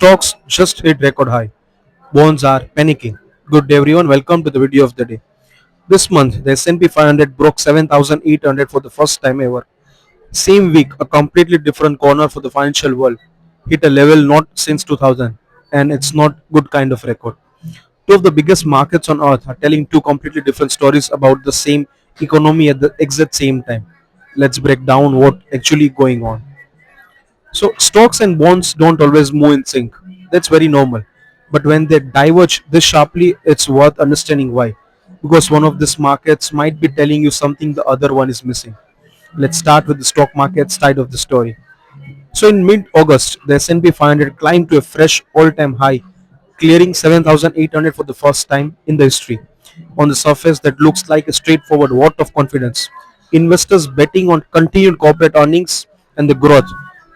Stocks just hit record high. Bonds are panicking. Good day everyone, welcome to the video of the day. This month, the S&P 500 broke 7,800 for the first time ever. Same week, a completely different corner for the financial world hit a level not since 2000, and it's not good kind of record. Two of the biggest markets on earth are telling two completely different stories about the same economy at the exact same time. Let's break down what actually going on. So stocks and bonds don't always move in sync. That's very normal. But when they diverge this sharply, it's worth understanding why. Because one of these markets might be telling you something the other one is missing. Let's start with the stock market side of the story. So in mid-August, the S&P 500 climbed to a fresh all-time high, clearing 7,800 for the first time in the history. On the surface, that looks like a straightforward vote of confidence. Investors betting on continued corporate earnings and the growth,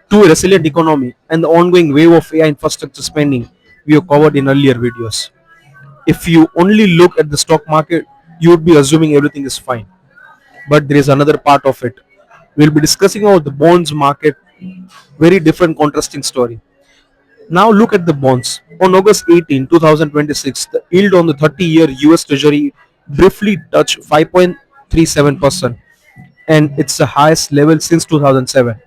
to a resilient economy, and the ongoing wave of AI infrastructure spending we have covered in earlier videos. If you only look at the stock market, you would be assuming everything is fine. But there is another part of it. We'll be discussing about the bonds market, very different contrasting story. Now look at the bonds. On August 18, 2026, the yield on the 30-year US Treasury briefly touched 5.37%, and it's the highest level since 2007,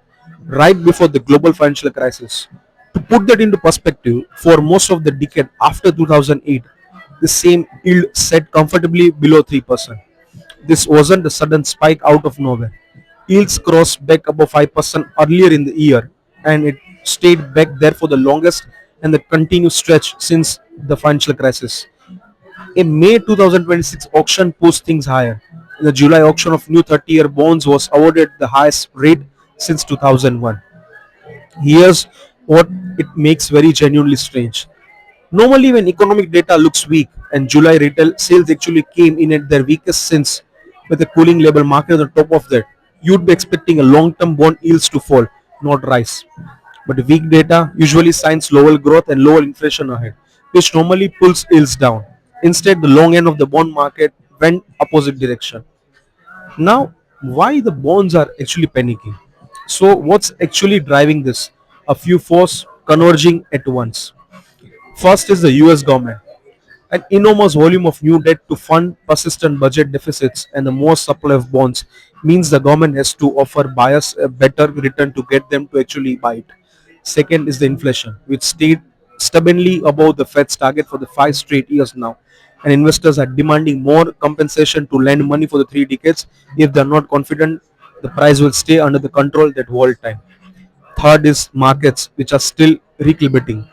right before the global financial crisis. To put that into perspective, for most of the decade after 2008, the same yield sat comfortably below 3%. This wasn't a sudden spike out of nowhere. Yields crossed back above 5% earlier in the year, and it stayed back there for the longest and the continuous stretch since the financial crisis. A May 2026 auction pushed things higher. The July auction of new 30-year bonds was awarded the highest rate since 2001. Here's what it makes very genuinely strange. Normally, when economic data looks weak and July retail sales actually came in at their weakest since, with a cooling label market on the top of that, you'd be expecting a long-term bond yields to fall, not rise. But weak data usually signs lower growth and lower inflation ahead, which normally pulls yields down. Instead, the long end of the bond market went opposite direction. Now, why the bonds are actually panicking? So, what's actually driving this? A few forces converging at once. First is the US government. An enormous volume of new debt to fund persistent budget deficits and the more supply of bonds means the government has to offer buyers a better return to get them to actually buy it. Second is the inflation, which stayed stubbornly above the Fed's target for the 5 straight years now. And investors are demanding more compensation to lend money for the 3 decades if they are not confident the price will stay under the control that whole time. Third is markets, which are still recalibrating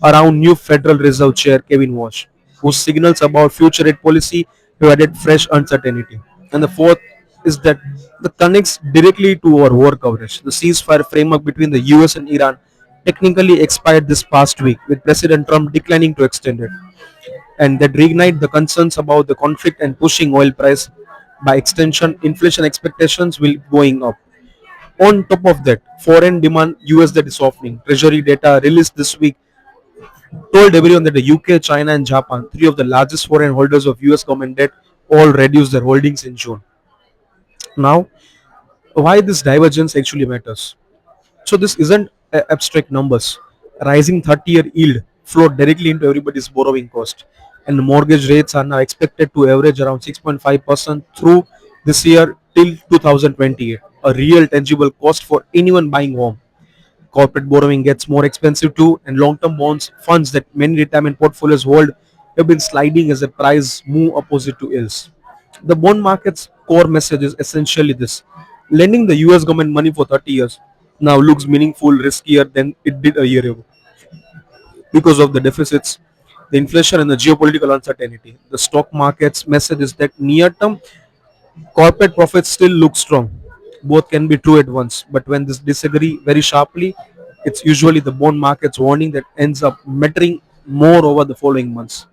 around new Federal Reserve Chair Kevin Walsh, whose signals about future rate policy have added fresh uncertainty. And the fourth is that the connects directly to our war coverage. The ceasefire framework between the US and Iran technically expired this past week, with President Trump declining to extend it, and that reignite the concerns about the conflict and pushing oil price. By extension, inflation expectations will going up. On top of that, foreign demand US that is softening. Treasury data released this week told everyone that the UK, China, and Japan, three of the largest foreign holders of US government debt, all reduced their holdings in June. Now, why this divergence actually matters? So, this isn't abstract numbers. Rising 30-year yield flowed directly into everybody's borrowing cost, and the mortgage rates are now expected to average around 6.5% through this year till 2028, a real tangible cost for anyone buying home. Corporate borrowing gets more expensive too, and long-term bonds funds that many retirement portfolios hold have been sliding as the price move opposite to yields. The bond market's core message is essentially this: lending the US government money for 30 years now looks meaningful riskier than it did a year ago because of the deficits, the inflation, and the geopolitical uncertainty. The stock market's message is that near-term corporate profits still look strong. Both can be true at once, but when this disagree very sharply, it's usually the bond market's warning that ends up mattering more over the following months.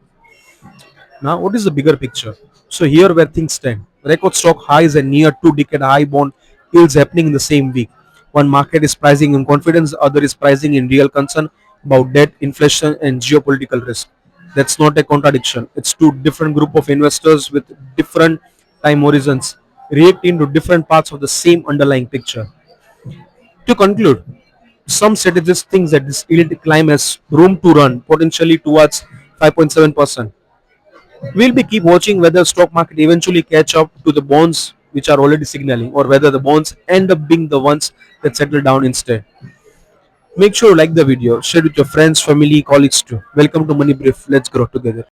Now, what is the bigger picture? So here where things stand. Record stock highs and near 2 decade high bond yields happening in the same week. One market is pricing in confidence, the other is pricing in real concern about debt, inflation, and geopolitical risk. That's not a contradiction. It's two different group of investors with different time horizons reacting to different parts of the same underlying picture. To conclude, Some strategists think that this yield climb has room to run, potentially towards 5.7%. We'll be keep watching whether stock market eventually catch up to the bonds which are already signaling, or whether the bonds end up being the ones that settle down instead. Make sure you like the video, share with your friends, family, colleagues too. Welcome to Money Brief. Let's grow together.